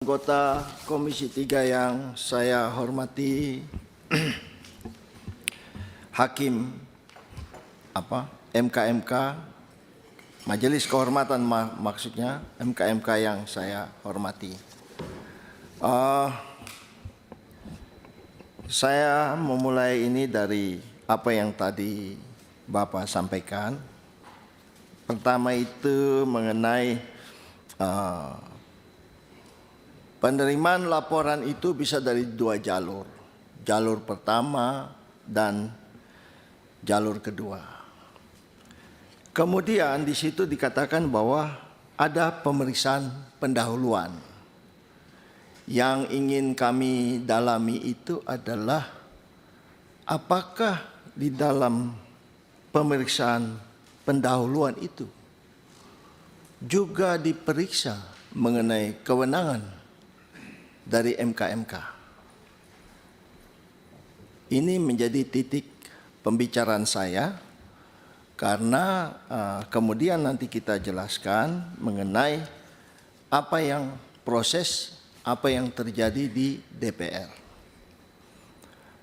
Anggota Komisi 3 yang saya hormati, Hakim MK-MK, Majelis Kehormatan maksudnya, MK-MK yang saya hormati. Saya memulai ini dari apa yang tadi Bapak sampaikan. Pertama itu mengenai penerimaan laporan itu bisa dari dua jalur. Jalur pertama dan jalur kedua. Kemudian di situ dikatakan bahwa ada pemeriksaan pendahuluan. Yang ingin kami dalami itu adalah apakah di dalam pemeriksaan pendahuluan itu juga diperiksa mengenai kewenangan dari MK-MK. Ini menjadi titik pembicaraan saya karena kemudian nanti kita jelaskan mengenai apa yang apa yang terjadi di DPR.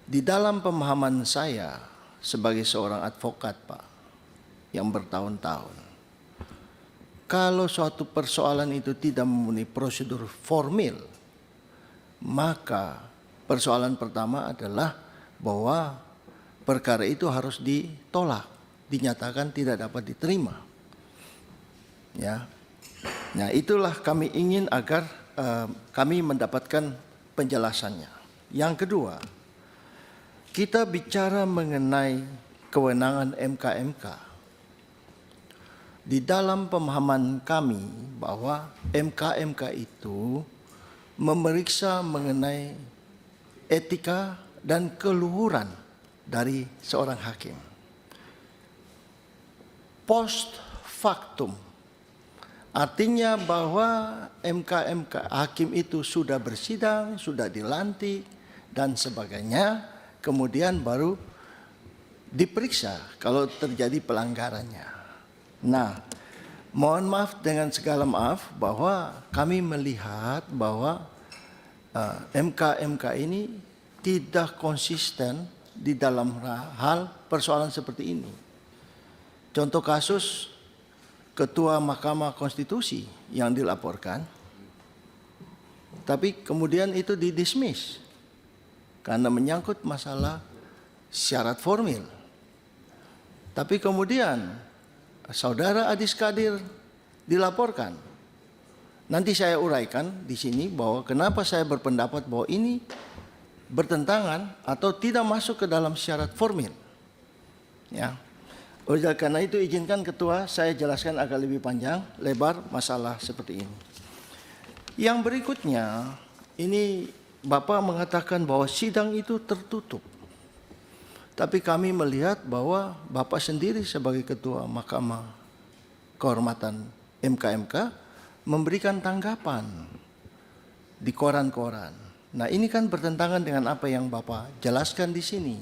Di dalam pemahaman saya sebagai seorang advokat, Pak, yang bertahun-tahun, kalau suatu persoalan itu tidak memenuhi prosedur formil, maka persoalan pertama adalah bahwa perkara itu harus ditolak, dinyatakan tidak dapat diterima. Ya. Nah, itulah kami ingin agar kami mendapatkan penjelasannya. Yang kedua, kita bicara mengenai kewenangan MK-MK. Di dalam pemahaman kami bahwa MK-MK itu memeriksa mengenai etika dan keluhuran dari seorang hakim. Post factum, artinya bahwa MK-MK hakim itu sudah bersidang, sudah dilantik, dan sebagainya, kemudian baru diperiksa kalau terjadi pelanggarannya. Nah, mohon maaf dengan segala maaf bahwa kami melihat bahwa MK-MK ini tidak konsisten di dalam hal persoalan seperti ini. Contoh kasus Ketua Mahkamah Konstitusi yang dilaporkan, tapi kemudian itu didismiss karena menyangkut masalah syarat formil. Tapi kemudian Saudara Adis Kadir dilaporkan. Nanti saya uraikan di sini bahwa kenapa saya berpendapat bahwa ini bertentangan atau tidak masuk ke dalam syarat formil. Ya. Oleh karena itu izinkan Ketua saya jelaskan agak lebih panjang lebar masalah seperti ini. Yang berikutnya, ini Bapak mengatakan bahwa sidang itu tertutup. Tapi kami melihat bahwa Bapak sendiri sebagai Ketua Mahkamah Kehormatan MK-MK memberikan tanggapan di koran-koran. Nah, ini kan bertentangan dengan apa yang Bapak jelaskan di sini.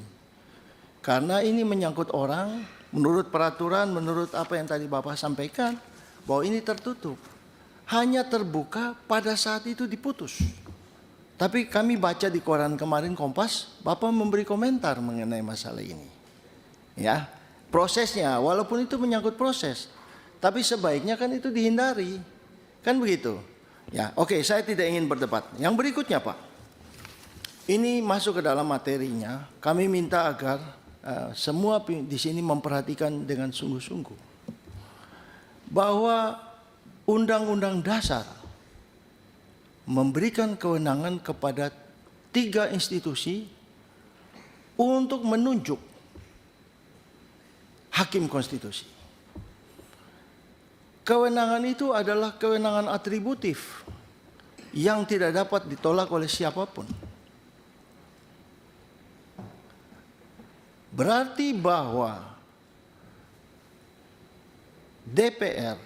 Karena ini menyangkut orang, menurut peraturan, menurut apa yang tadi Bapak sampaikan, bahwa ini tertutup. Hanya terbuka pada saat itu diputus. Tapi kami baca di koran kemarin Kompas, Bapak memberi komentar mengenai masalah ini. Ya, prosesnya, walaupun itu menyangkut proses, tapi sebaiknya kan itu dihindari. Kan begitu? Ya, oke, saya tidak ingin berdebat. Yang berikutnya, Pak. Ini masuk ke dalam materinya. Kami minta agar semua di sini memperhatikan dengan sungguh-sungguh bahwa Undang-Undang Dasar memberikan kewenangan kepada 3 institusi untuk menunjuk hakim konstitusi. Kewenangan itu adalah kewenangan atributif yang tidak dapat ditolak oleh siapapun. Berarti bahwa DPR,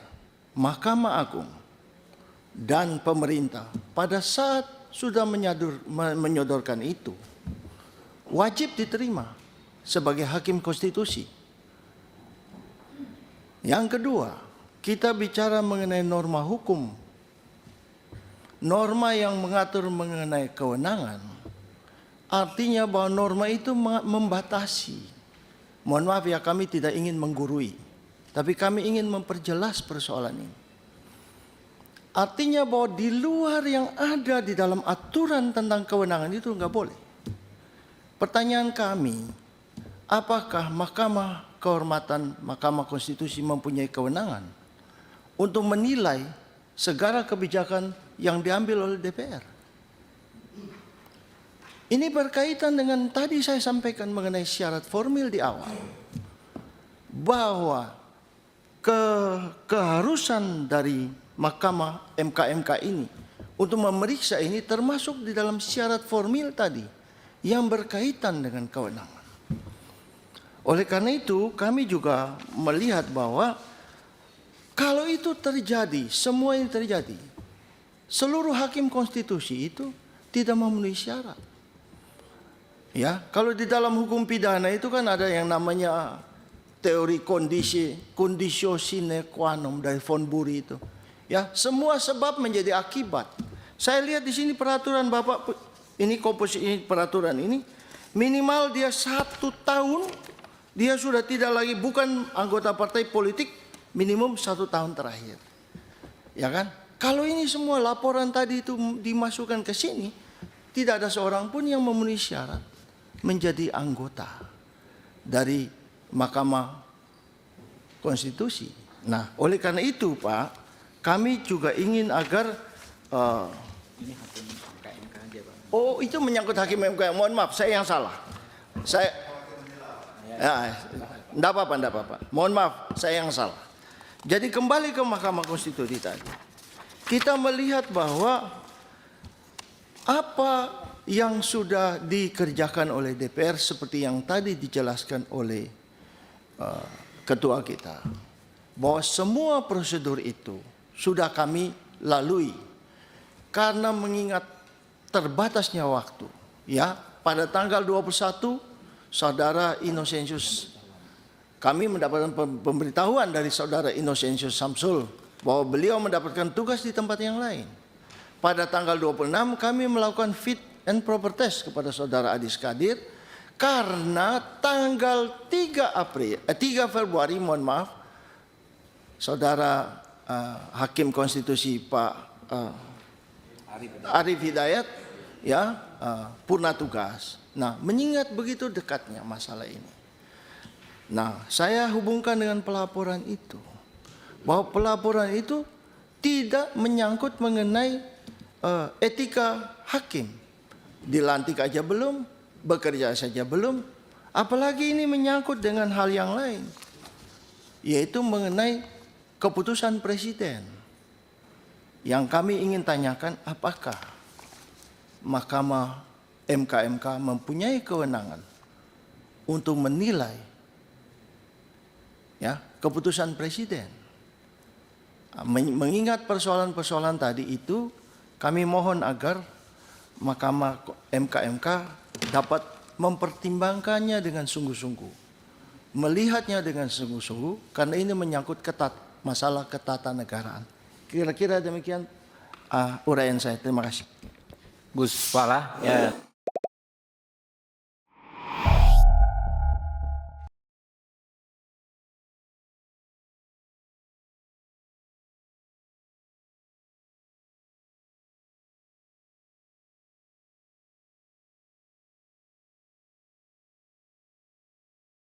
Mahkamah Agung, dan pemerintah pada saat sudah menyodorkan itu wajib diterima sebagai hakim konstitusi. Yang kedua, kita bicara mengenai norma hukum. norma yang mengatur mengenai kewenangan, artinya bahwa norma itu membatasi. Mohon maaf ya, kami tidak ingin menggurui, tapi kami ingin memperjelas persoalan ini. Artinya bahwa di luar yang ada di dalam aturan tentang kewenangan itu nggak boleh. Pertanyaan kami, apakah Mahkamah Kehormatan Mahkamah Konstitusi mempunyai kewenangan untuk menilai segala kebijakan yang diambil oleh DPR? Ini berkaitan dengan tadi saya sampaikan mengenai syarat formil di awal, bahwa keharusan dari Mahkamah MK ini untuk memeriksa ini termasuk di dalam syarat formil tadi yang berkaitan dengan kewenangan. Oleh karena itu kami juga melihat bahwa kalau itu terjadi, semua ini terjadi, seluruh hakim konstitusi itu tidak memenuhi syarat. Ya, kalau di dalam hukum pidana itu kan ada yang namanya teori conditio sine qua non dari Von Bury itu. Ya, semua sebab menjadi akibat. Saya lihat di sini peraturan Bapak, ini komposisi peraturan ini, minimal dia 1 tahun, dia sudah tidak lagi bukan anggota partai politik, minimum 1 tahun terakhir. Ya kan? Kalau ini semua laporan tadi itu dimasukkan ke sini, tidak ada seorang pun yang memenuhi syarat menjadi anggota dari Mahkamah Konstitusi. Nah, oleh karena itu Pak, kami juga ingin agar ini hakim MK aja, Pak. Oh, itu menyangkut hakim MK. Mohon maaf, saya yang salah. Saya enggak apa-apa. Mohon maaf, saya yang salah. Jadi kembali ke Mahkamah Konstitusi tadi. Kita melihat bahwa apa yang sudah dikerjakan oleh DPR seperti yang tadi dijelaskan oleh ketua kita, bahwa semua prosedur itu sudah kami lalui karena mengingat terbatasnya waktu. Ya, pada tanggal 21 Saudara Innocentius, kami mendapatkan pemberitahuan dari Saudara Innocentius Samsul bahwa beliau mendapatkan tugas di tempat yang lain. Pada tanggal 26 kami melakukan fit and proper test kepada Saudara Adis Kadir karena tanggal 3 Februari, mohon maaf, Saudara Hakim Konstitusi Pak Arief Hidayat ya purna tugas. Nah, mengingat begitu dekatnya masalah ini, nah saya hubungkan dengan pelaporan itu, bahwa pelaporan itu tidak menyangkut mengenai etika hakim. Dilantik aja belum, bekerja saja belum, apalagi ini menyangkut dengan hal yang lain, yaitu mengenai keputusan presiden. Yang kami ingin tanyakan, apakah Mahkamah MK mempunyai kewenangan untuk menilai ya keputusan presiden? Mengingat persoalan-persoalan tadi itu, kami mohon agar Mahkamah MK dapat mempertimbangkannya dengan sungguh-sungguh, melihatnya dengan sungguh-sungguh, karena ini menyangkut masalah ketatanegaraan. Kira-kira demikian uraian saya. Terima kasih. Gus Fala. Ya.